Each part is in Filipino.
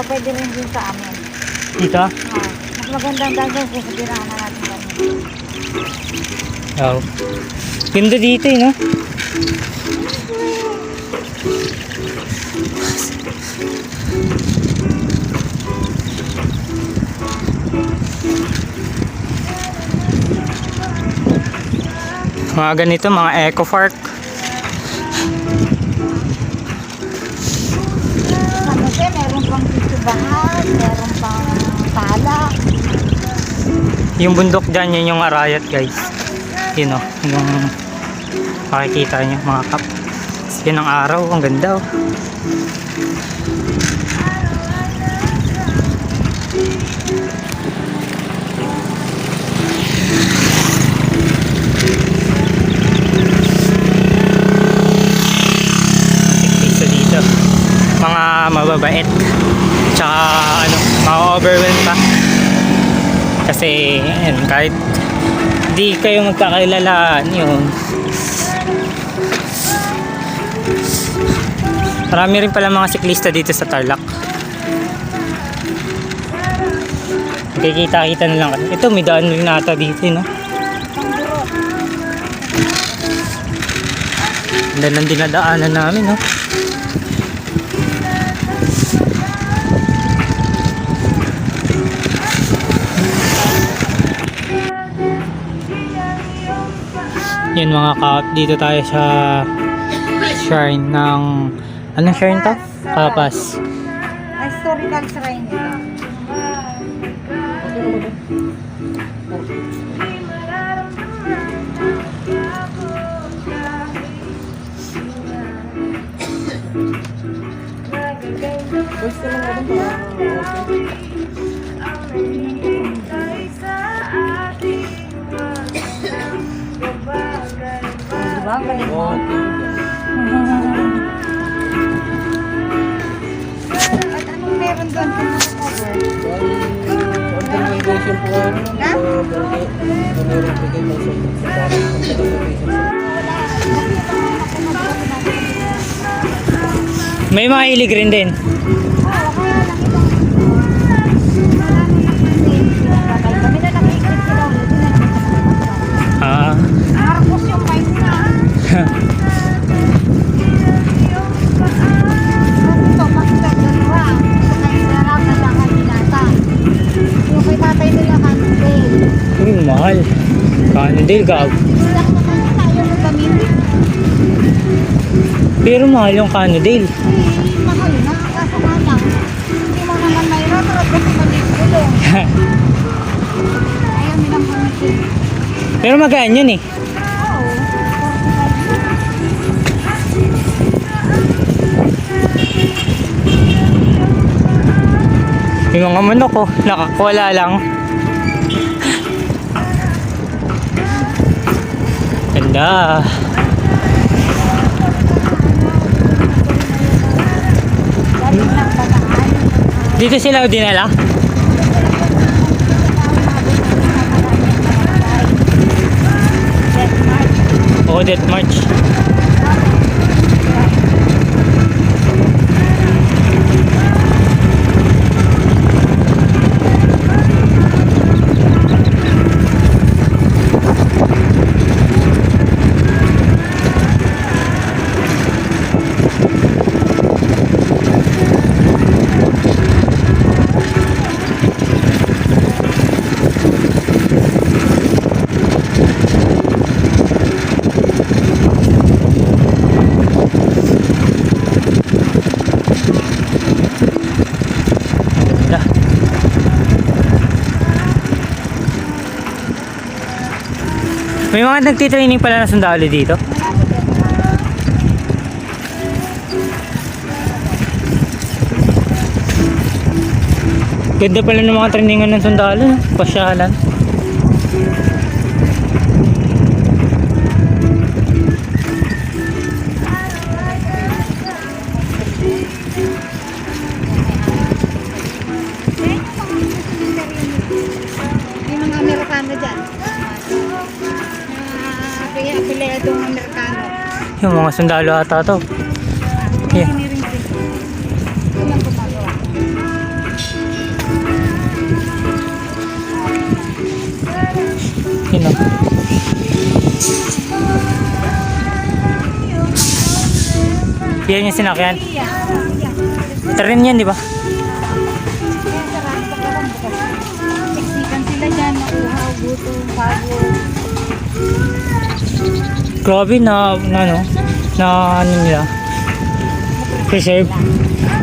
Pwede rin din sa amin. Dito? Mas magandang dahil kung sabirahan na natin kami. Oo. Ganda dito eh, no? Mga ganito, mga eco park. Meron pang titubahan, meron pang Tarlac. Yung bundok dyan, yun yung Arayat guys. Yun o, yung makikita nyo mga kap. Yun ang araw, ang ganda o. Mga mababait tsaka ano, ma-overwhelm pa kasi yan, kahit di kayo magkakailalaan yun. Marami rin pala mga siklista dito sa Tarlac. Nakikita-kita na lang. Ito may daan rin nata dito, no? Ganda ng dinadaanan namin, no? Yan mga kap, dito tayo sa shrine ng anong shrine to? Capas. Historical shrine ito. Diba? Galing mo. At anong meron doon kung nakakover? Organization po Ha? May mga ilig rin din. Oo, kaya lang itong kami na nakikip sila ulit na nakikip. Ah. Marcos yung mic na. Ito, makita dalawa. Kaya sarap na lang ang binata. Yung kay tatay nila Canondale. Uy, mahal. Canondale, gab. Lang naman yun, ayaw na gamitin. Pero mahal yung Canondale. Mahal na, kaso nga lang. Hindi mo naman mayroon, pero kasi maligulong. Ayaw nilang gamitin. Pero magaan yun eh. Oo, 45. Yung mga manok ko, nakakwala lang. Ganda. Galing ng Bataan. Dito sila dinala? Death March. Oo, Death March. May mga nagtitraining pala na sundalo dito. Ganda pala ng mga trainingan ng sundalo, no? Pasyalan. Yung mga Amerikano dyan. Kaya Alyadong Amerikano. Yung mga sundalo ata to. Yeah. Walang gumagawa. Yun o. Yan yung sinakyan. Tren yan, di ba? Siksikan sila dyan, uhaw, buto, pabo. Grabe na ano nila. Preserve.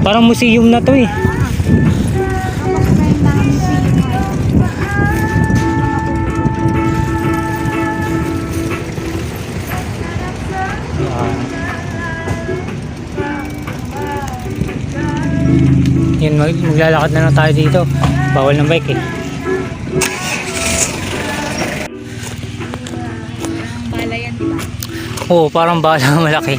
Parang museum na to eh. Yan, maglalakad na lang tayo dito. Bawal ng bike eh. Bala yan, di ba? Oo, parang bala malaki.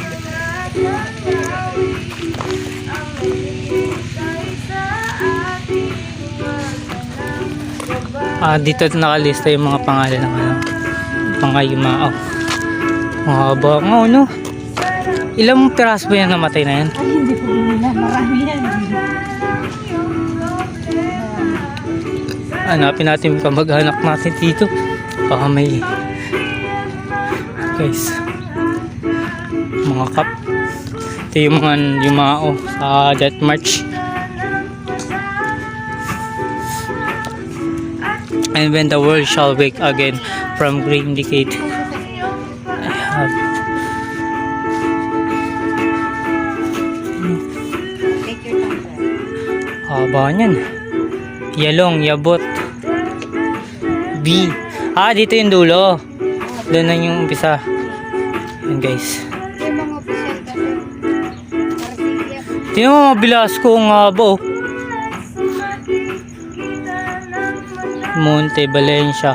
Dito nakalista yung mga pangalan ng mga yumao. Mahaba nga, no? Ilang piraso ba yan namatay na yan? Ay, hindi po nila. Marami yan. Hanapin natin yung kamag-anak natin dito. Baka may guys, mga kap. Ito yung mga yumao sa Death March. And when the world shall wake again from green decade, I have Take your time. haba niyan. Yalong, yabot. B. Dito yung dulo. Doon na yung umpisa. Yan guys. Yung mga official kasi. Parasiya. Tingnan mo mga bilas kong haba oh. Monte Valencia.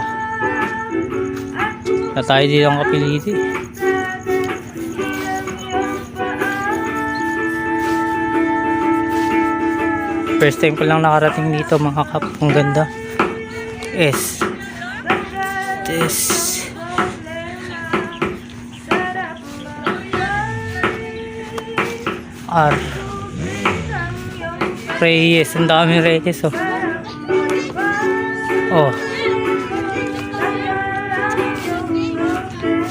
Na tayo dito ang kapiliti. First time ko lang nakarating dito mga kap. Ang ganda. S. This. R. Reyes. Ang daming Reyes oh. Oh.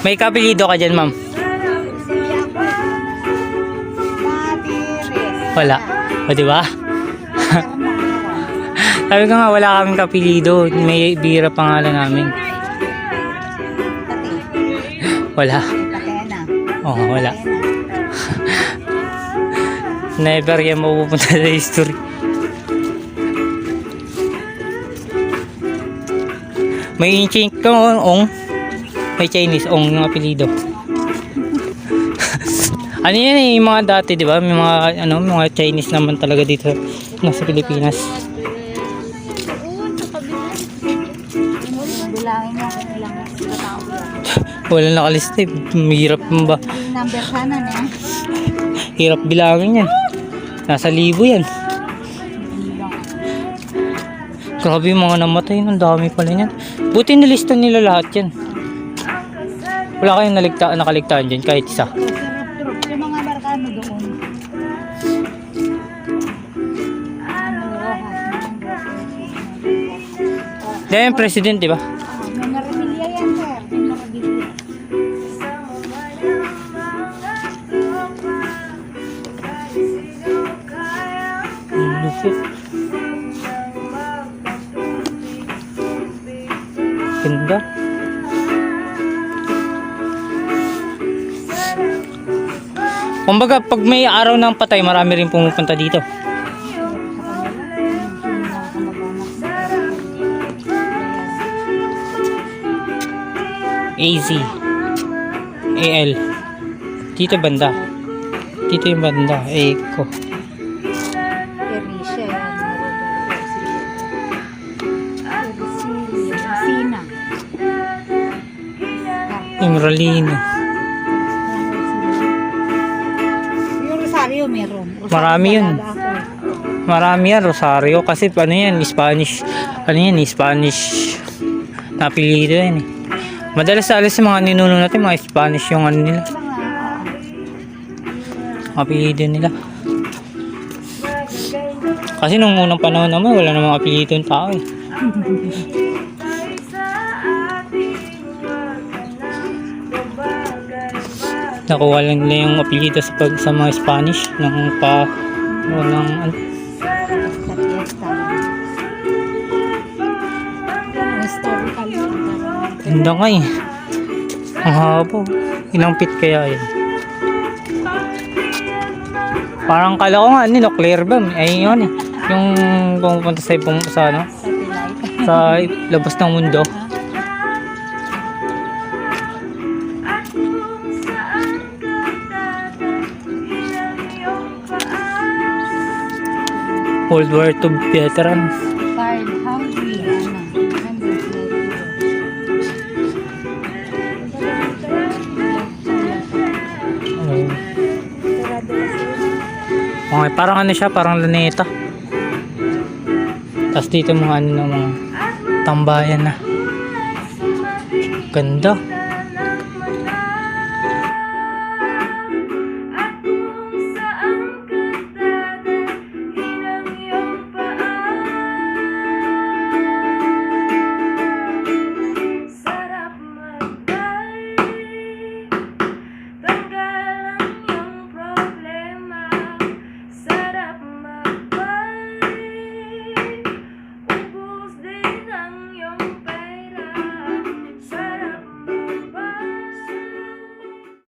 May kapilido ka dyan, ma'am? Wala. O, diba? Sabi ko nga, wala kaming kapilido. May bira pangalan namin. Wala. Oo, wala. Never yan mapupunta sa history. May chink ka ong. May Chinese ong yung apelido. Ano yan eh, yung mga dati, di ba? May mga, mga Chinese naman talaga dito sa Pilipinas. Bilangin mo kung ilang katao yan. Wala nakalista eh. Mahirap mo ba? Number sana na yan. Hirap bilangin yan. Nasa libo yan. Grabe yung mga namatay. Ang dami pala yan. Buti nilista nila lahat yan. Wala kayong nakaligtaan dyan kahit isa. Yung mga Amerikano doon. Dahil yung president, di ba? Mga rebelya yan, sir. Mga rebelya. Lupit. Ganda. Kumbaga, pag may araw ng patay, marami rin pumupunta dito. AZ AL dito banda. Dito yung banda. Eco. Erisha yan. Imralino. Yung Rosario meron. Marami yun. Talaga ako. Marami yan, Rosario. Kasi ano yan, Spanish. Ano yan, Spanish. Napilido yan eh. Madalas alas yung mga ninuno natin, mga Spanish yung ano nila. Apelido nila. Kasi nung unang panahon naman, wala namang apelido yung tao eh. Nakuha lang nila yung apelido sa mga Spanish ng walang Historical yun. ganda nga eh. Ang haba. Ilang feet kaya yun? Parang kala ko nga, nuclear bomb. Ay yun eh. Yung pumunta sa ano? Sa labas ng mundo. World War II veterans. Tired, hungry, Okay, parang ano siya, parang luneta. Tapos dito mga ano ng mga tambayan na. Ganda.